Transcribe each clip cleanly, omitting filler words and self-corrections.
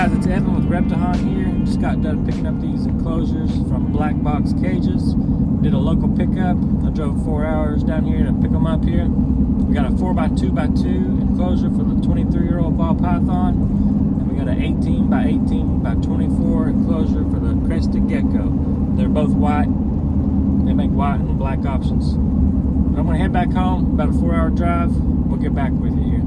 guys, it's Evan with Reptahan here. Just got done picking up these enclosures from BlackBox Cages. Did a local pickup. I drove 4 hours down here to pick them up here. We got a 4x2x2 enclosure for the 23-year-old ball python. And we got an 18x18x24 enclosure for the Crested Gecko. They're both white. They make white and black options. But I'm going to head back home, about a 4-hour drive. We'll get back with you here.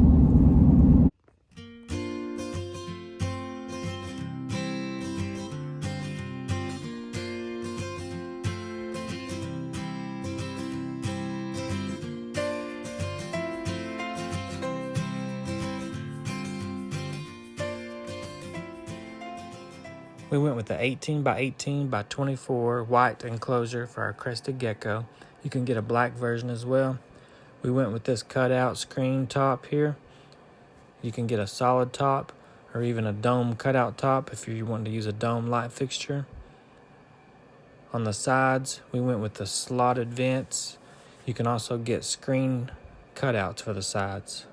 We went with the 18x18x24 white enclosure for our Crested Gecko. You can get a black version as well. We went with this cutout screen top here. You can get a solid top or even a dome cutout top if you want to use a dome light fixture. On the sides, we went with the slotted vents. You can also get screen cutouts for the sides.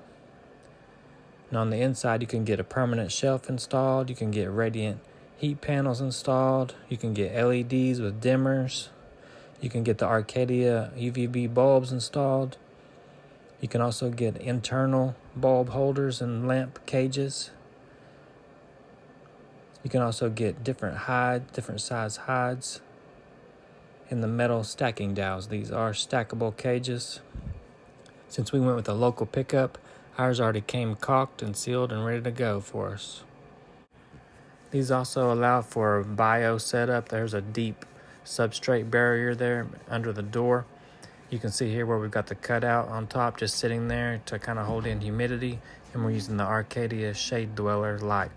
And on the inside, you can get a permanent shelf installed. You can get radiant heat panels installed. You can get LEDs with dimmers. You can get the Arcadia UVB bulbs installed. You can also get internal bulb holders and lamp cages. You can also get different size hides in the metal stacking dowels. These are stackable cages. Since we went with a local pickup, ours already came caulked and sealed and ready to go for us. These also allow for a BIO setup. There's a deep substrate barrier there under the door. You can see here where we've got the cutout on top just sitting there to kind of hold in humidity, and we're using the Arcadia Shade Dweller light.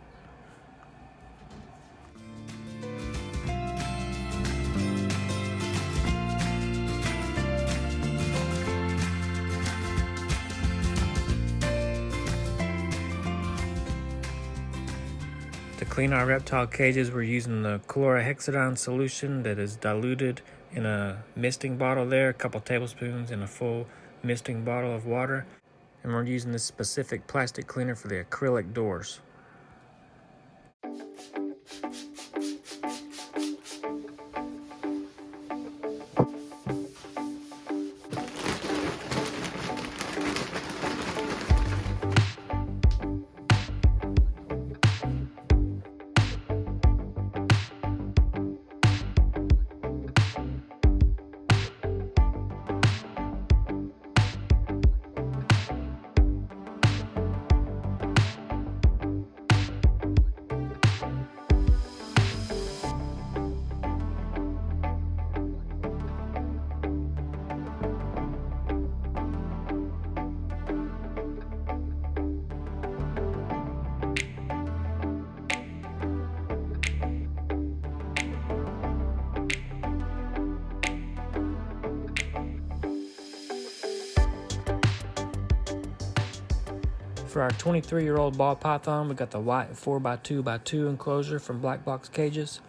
To clean our reptile cages, we're using the Chlorhexidine solution that is diluted in a misting bottle there, a couple tablespoons in a full misting bottle of water. And we're using this specific plastic cleaner for the acrylic doors. For our 23-year-old ball python, we got the white 4x2x2 enclosure from BlackBox Cages.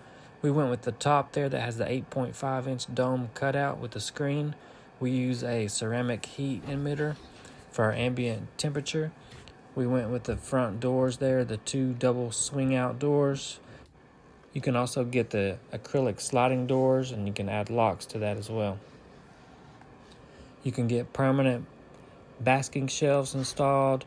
We went with the top there that has the 8.5-inch dome cutout with the screen. We use a ceramic heat emitter for our ambient temperature. We went with the front doors there, the 2 double swing out doors. You can also get the acrylic sliding doors, and you can add locks to that as well. You can get permanent basking shelves installed.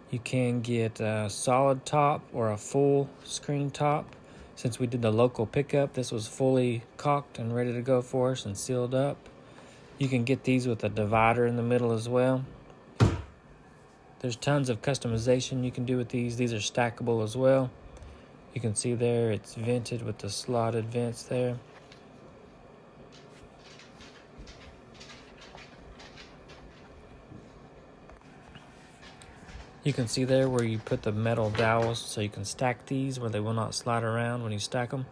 You can get a solid top or a full screen top. Since we did the local pickup, this was fully caulked and ready to go for us and sealed up. You can get these with a divider in the middle as well. There's tons of customization you can do with these. These are stackable as well. You can see there it's vented with the slotted vents there. You can see there where you put the metal dowels so you can stack these where they will not slide around when you stack them.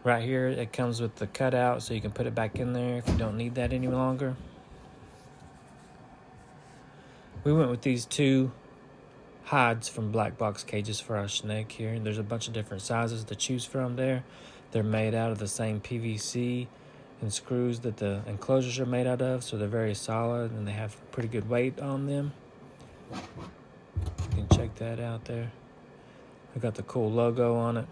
Right here it comes with the cutout so you can put it back in there if you don't need that any longer. We went with these 2 hides from BlackBox Cages for our snake here. There's a bunch of different sizes to choose from there. They're made out of the same PVC and screws that the enclosures are made out of, so they're very solid and they have pretty good weight on them. You can check that out there. We got the cool logo on it.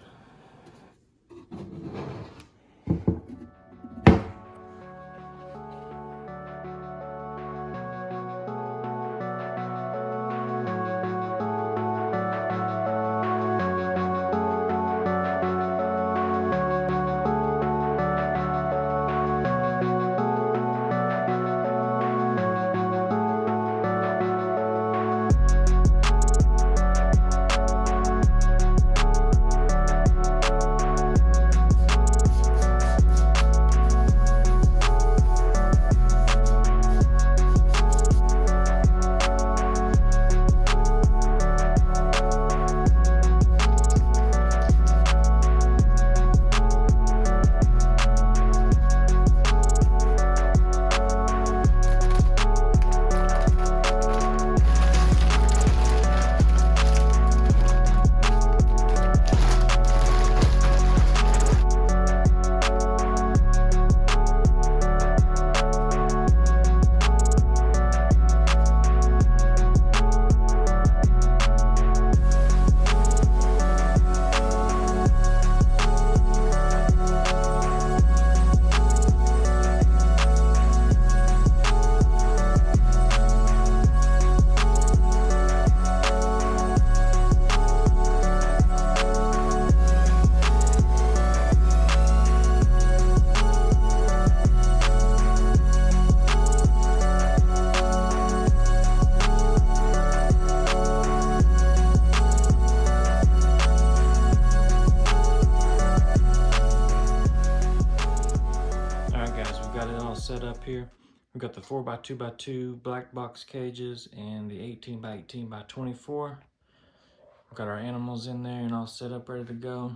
Set up here. We've got the 4x2x2 BlackBox cages and the 18x18x24. We've got our animals in there and all set up, ready to go.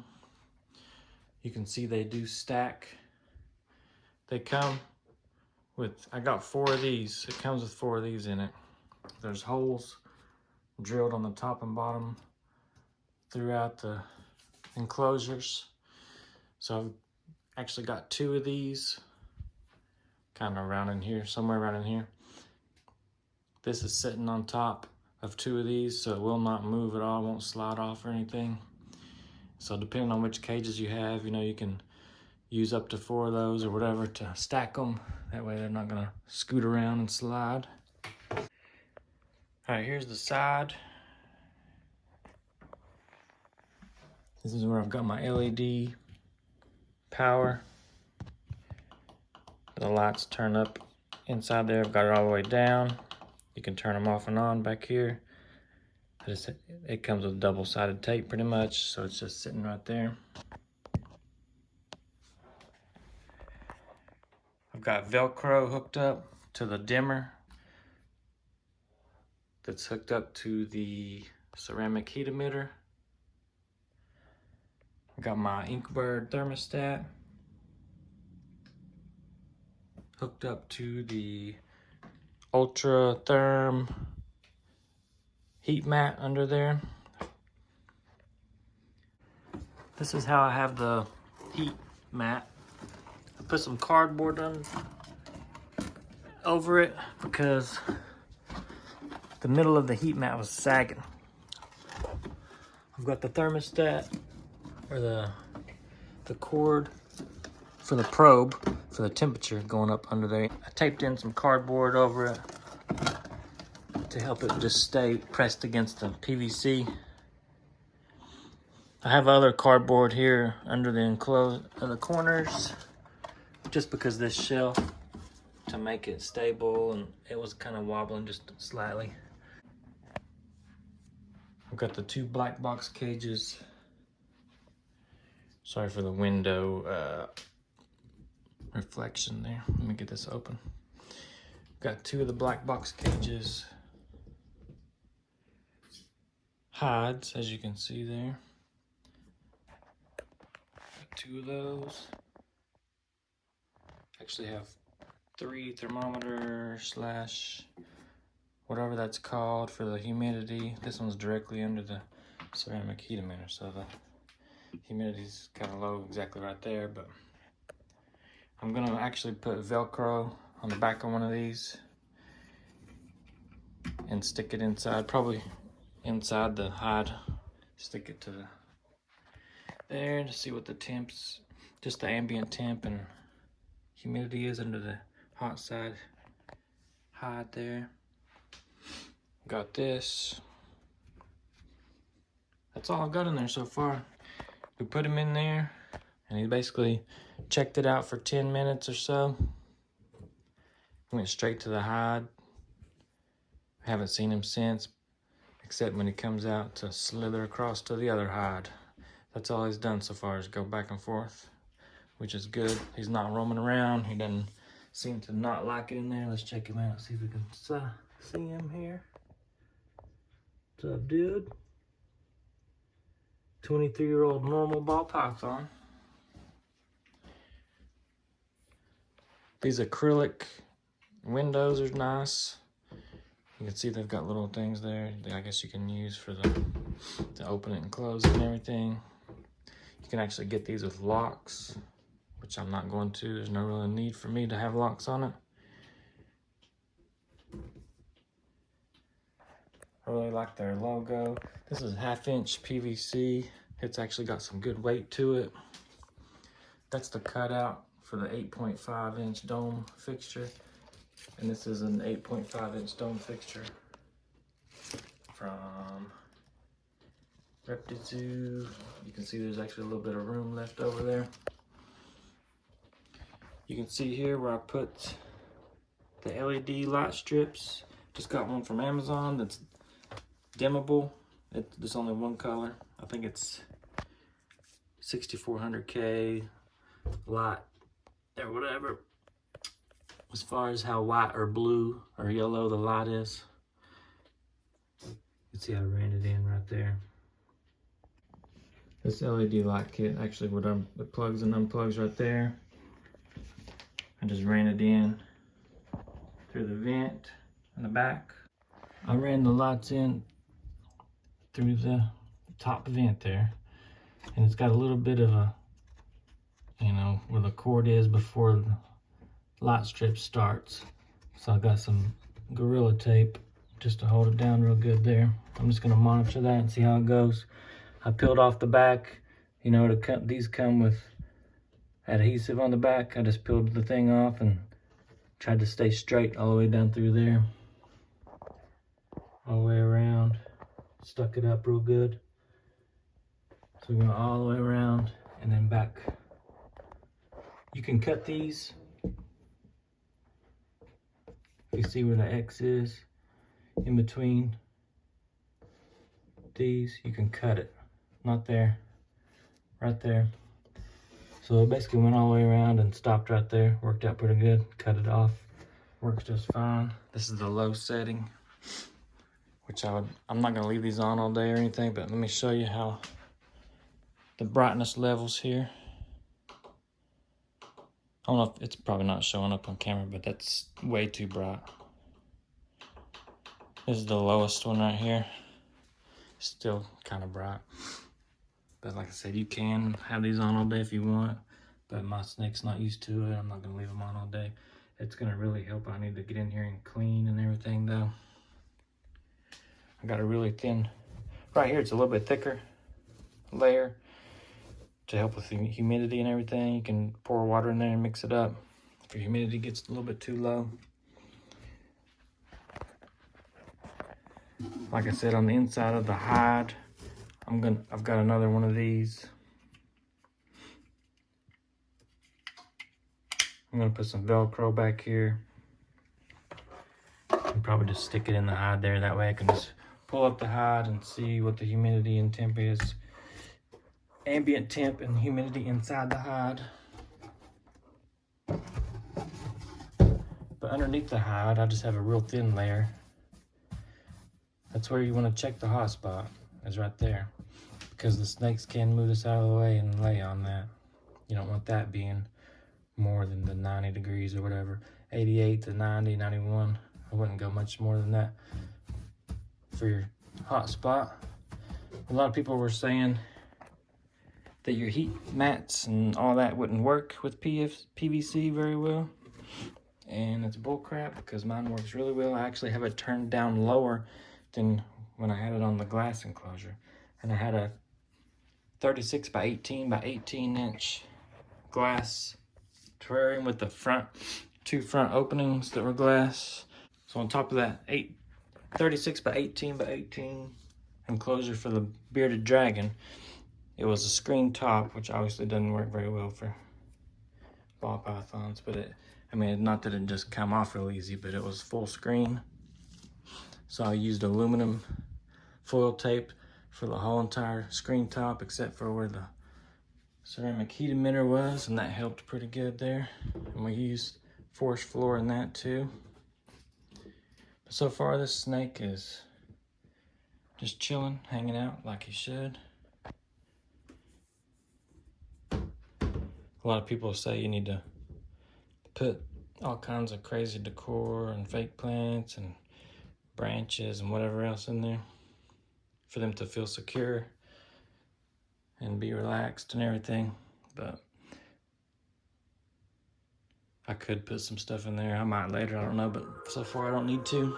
You can see they do stack. They come with, I got 4 of these. It comes with 4 of these in it. There's holes drilled on the top and bottom throughout the enclosures. So I've actually got 2 of these. Kind of around in here, somewhere around in here. This is sitting on top of 2 of these, so it will not move at all, won't slide off or anything. So depending on which cages you have, you know, you can use up to 4 of those or whatever to stack them. That way they're not gonna scoot around and slide. All right, here's the side. This is where I've got my LED power. The lights turn up inside there. I've got it all the way down. You can turn them off and on back here. It comes with double-sided tape pretty much, so it's just sitting right there. I've got Velcro hooked up to the dimmer that's hooked up to the ceramic heat emitter. I've got my Bird Thermostat hooked up to the Ultratherm heat mat under there. This is how I have the heat mat. I put some cardboard over it because the middle of the heat mat was sagging. I've got the thermostat, or the cord for the probe for the temperature going up under there. I taped in some cardboard over it to help it just stay pressed against the PVC. I have other cardboard here under the corners, just because this shelf, to make it stable, and it was kind of wobbling just slightly. I've got the 2 BlackBox cages. Sorry for the window reflection there. Let me get this open. Got 2 of the BlackBox cages hides, as you can see there. Got 2 of those. Actually have 3 thermometer / whatever that's called for the humidity. This one's directly under the ceramic heat emitter, so the humidity's kind of low exactly right there, but I'm gonna actually put Velcro on the back of one of these and stick it inside, probably inside the hide. Stick it to there to see what the temps, just the ambient temp and humidity is under the hot side hide there. Got this. That's all I've got in there so far. We put him in there and he basically checked it out for 10 minutes or so. Went straight to the hide. Haven't seen him since, except when he comes out to slither across to the other hide. That's all he's done so far, is go back and forth, which is good. He's not roaming around. He doesn't seem to not like it in there. Let's check him out, see if we can see him here. What's up, dude? 23-year-old normal ball python. These acrylic windows are nice. You can see they've got little things there that I guess you can use for to open it and close it and everything. You can actually get these with locks, which I'm not going to. There's no real need for me to have locks on it. I really like their logo. This is 1/2" PVC. It's actually got some good weight to it. That's the cutout for the 8.5" dome fixture. And this is an 8.5" dome fixture from Reptizoo. You can see there's actually a little bit of room left over there. You can see here where I put the LED light strips. Just got one from Amazon that's dimmable. There's only one color. I think it's 6400K light or whatever. As far as how white or blue or yellow the light is. You can see I ran it in right there. This LED light kit, actually it plugs and unplugs right there. I just ran it in through the vent in the back. I ran the lights in through the top vent there. And it's got a little bit of a, you know, where the cord is before the light strip starts. So I got some Gorilla Tape just to hold it down real good there. I'm just gonna monitor that and see how it goes. I peeled off the back. You know, these come with adhesive on the back. I just peeled the thing off and tried to stay straight all the way down through there. All the way around. Stuck it up real good. So we went all the way around and then back. You can cut these. You see where the X is in between these, you can cut it. Not there, right there. So it basically went all the way around and stopped right there. Worked out pretty good. Cut it off. Works just fine. This is the low setting, which I'm not gonna leave these on all day or anything, but let me show you how the brightness levels here. I don't know if it's probably not showing up on camera, but that's way too bright. This is the lowest one right here. Still kind of bright. But like I said, you can have these on all day if you want, but my snake's not used to it. I'm not gonna leave them on all day. It's gonna really help. I need to get in here and clean and everything though. I got a really thin, right here it's a little bit thicker layer to help with the humidity and everything. You can pour water in there and mix it up if your humidity gets a little bit too low. Like I said, on the inside of the hide, I've got another one of these. I'm gonna put some Velcro back here. And probably just stick it in the hide there. That way I can just pull up the hide and see what the humidity and temp is. Ambient temp and humidity inside the hide. But underneath the hide, I just have a real thin layer. That's where you want to check the hot spot, is right there. Because the snakes can move this out of the way and lay on that. You don't want that being more than the 90 degrees or whatever. 88 to 90, 91. I wouldn't go much more than that for your hot spot. A lot of people were saying that your heat mats and all that wouldn't work with PVC very well. and it's bull crap because mine works really well. I actually have it turned down lower than when I had it on the glass enclosure, and I had a 36 by 18 by 18 inch glass terrarium with the two front openings that were glass. So on top of that 36 by 18 by 18 enclosure for the bearded dragon, it was a screen top, which obviously doesn't work very well for ball pythons, but not that it just come off real easy, but it was full screen. So I used aluminum foil tape for the whole entire screen top, except for where the ceramic heat emitter was, and that helped pretty good there. And we used forest floor in that too. But so far this snake is just chilling, hanging out like he should. A lot of people say you need to put all kinds of crazy decor and fake plants and branches and whatever else in there for them to feel secure and be relaxed and everything. But I could put some stuff in there. I might later, I don't know, but so far I don't need to.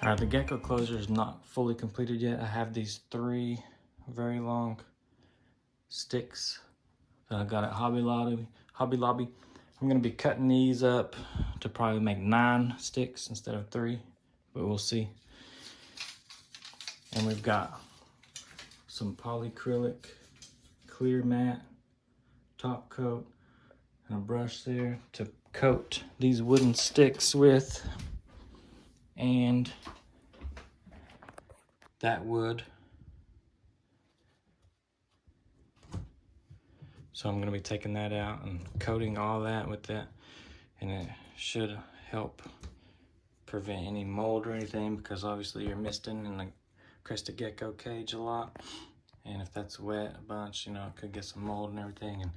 Alright, the gecko closure is not fully completed yet. I have these 3 very long sticks that I got at Hobby Lobby. I'm going to be cutting these up to probably make 9 sticks instead of 3, but we'll see. And we've got some polycrylic clear matte top coat and a brush there to coat these wooden sticks with, and that wood. So I'm going to be taking that out and coating all that with that, and it should help prevent any mold or anything, because obviously you're misting in the Crested Gecko cage a lot, and if that's wet a bunch, you know, it could get some mold and everything, and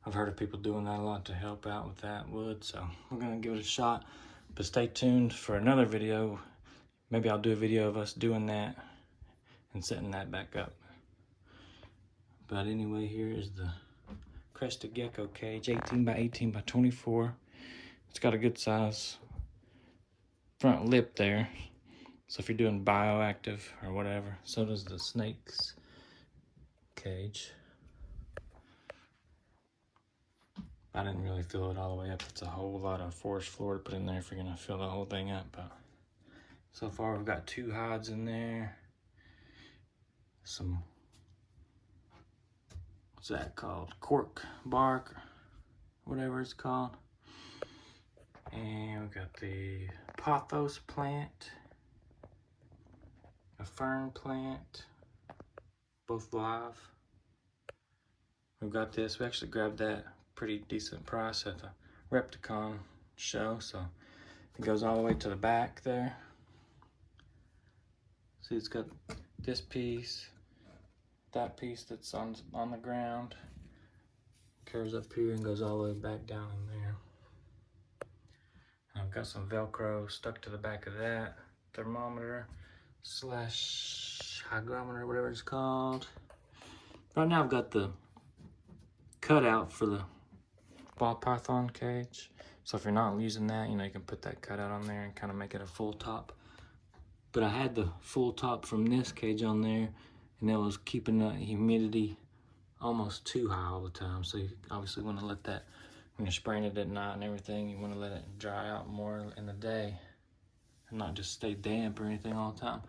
I've heard of people doing that a lot to help out with that wood, so we're going to give it a shot. But stay tuned for another video. Maybe I'll do a video of us doing that and setting that back up. But anyway, here is the Crested Gecko cage, 18 by 18 by 24. It's got a good size front lip there. So if you're doing bioactive or whatever, so does the snake's cage. I didn't really fill it all the way up. It's a whole lot of forest floor to put in there if you're gonna fill the whole thing up. But so far we've got 2 hides in there. Some, what's that called? Cork bark, whatever it's called. And we've got the pothos plant, a fern plant, both live. We've got this, we actually grabbed that pretty decent price at the Repticon show, so it goes all the way to the back there. See, it's got this piece, that piece that's on the ground, curves up here and goes all the way back down in there. And I've got some Velcro stuck to the back of that thermometer slash hygrometer, whatever it's called. Right now I've got the cutout for the ball python cage, so if you're not using that, you know, you can put that cutout on there and kind of make it a full top. But I had the full top from this cage on there, and it was keeping the humidity almost too high all the time. So you obviously want to let that, when you're spraying it at night and everything, you want to let it dry out more in the day and not just stay damp or anything all the time.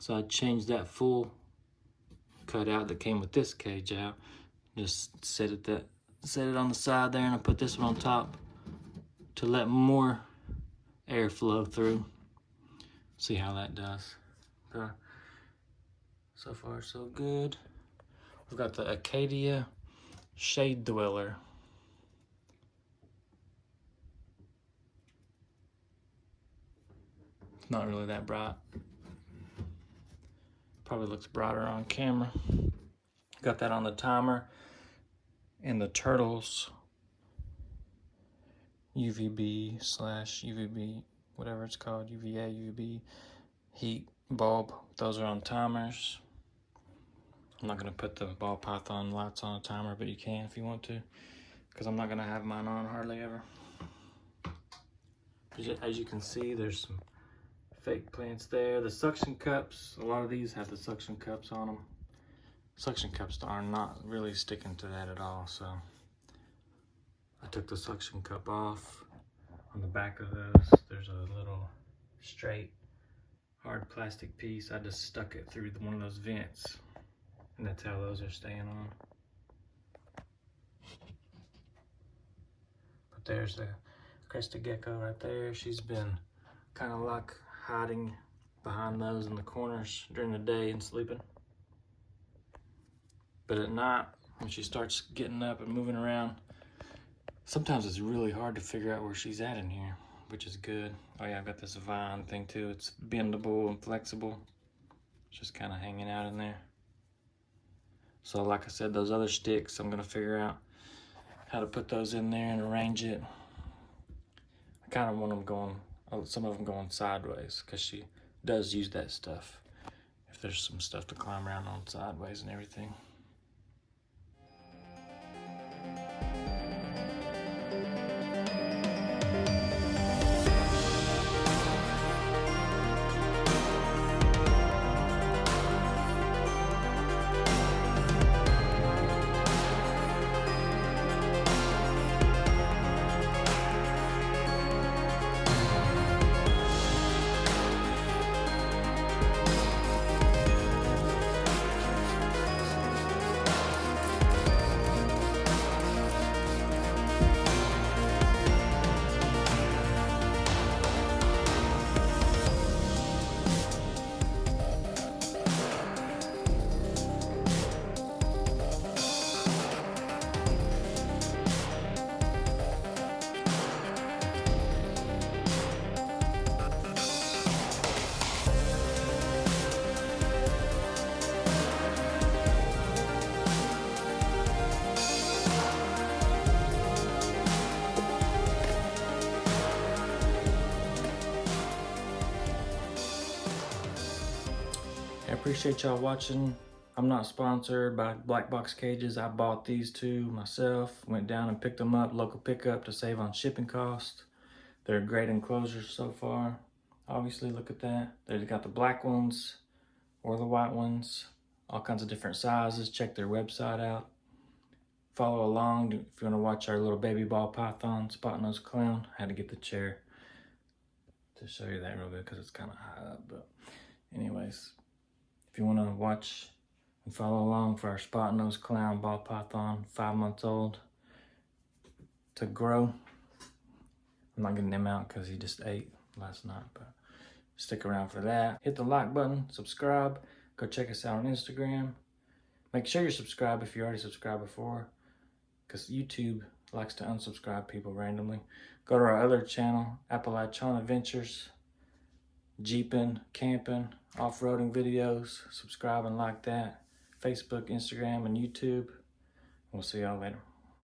So I changed that full cutout that came with this cage out, just set it on the side there, and I put this one on top to let more air flow through. See how that does. So far, so good. We've got the Acadia Shade Dweller. It's not really that bright. Probably looks brighter on camera. Got that on the timer. And the Turtles UVB/UVB, whatever it's called, UVA, UVB heat bulb. Those are on timers. I'm not gonna put the ball python lights on a timer, but you can if you want to, because I'm not gonna have mine on hardly ever. As you can see, there's some fake plants there. The suction cups, a lot of these have the suction cups on them. Suction cups are not really sticking to that at all, so I took the suction cup off. On the back of those, there's a little straight hard plastic piece. I just stuck it through one of those vents, and that's how those are staying on. But there's the Crested Gecko right there. She's been kind of like hiding behind those in the corners during the day and sleeping. But at night, when she starts getting up and moving around, sometimes it's really hard to figure out where she's at in here, which is good. Oh yeah, I've got this vine thing too. It's bendable and flexible. It's just kind of hanging out in there. So like I said, those other sticks, I'm gonna figure out how to put those in there and arrange it. I kind of want them going, some of them going sideways, because she does use that stuff. If there's some stuff to climb around on sideways and everything. I appreciate y'all watching. I'm not sponsored by BlackBox Cages. I bought these two myself, went down and picked them up, local pickup, to save on shipping costs. They're great enclosures so far. Obviously, look at that. They've got the black ones or the white ones, all kinds of different sizes. Check their website out. Follow along if you want to watch our little baby ball python, spot nose clown. I had to get the chair to show you that real good because it's kind of high up. But anyways, if you want to watch and follow along for our spot nose clown ball python, 5 months old, to grow. I'm not getting him out because he just ate last night, but stick around for that. Hit the like button, subscribe, go check us out on Instagram. Make sure you're subscribed if you already subscribed before, because YouTube likes to unsubscribe people randomly. Go to our other channel, Appalachian Adventures, Jeeping, camping, off-roading videos. Subscribe and like that. Facebook, Instagram, and YouTube. We'll see y'all later.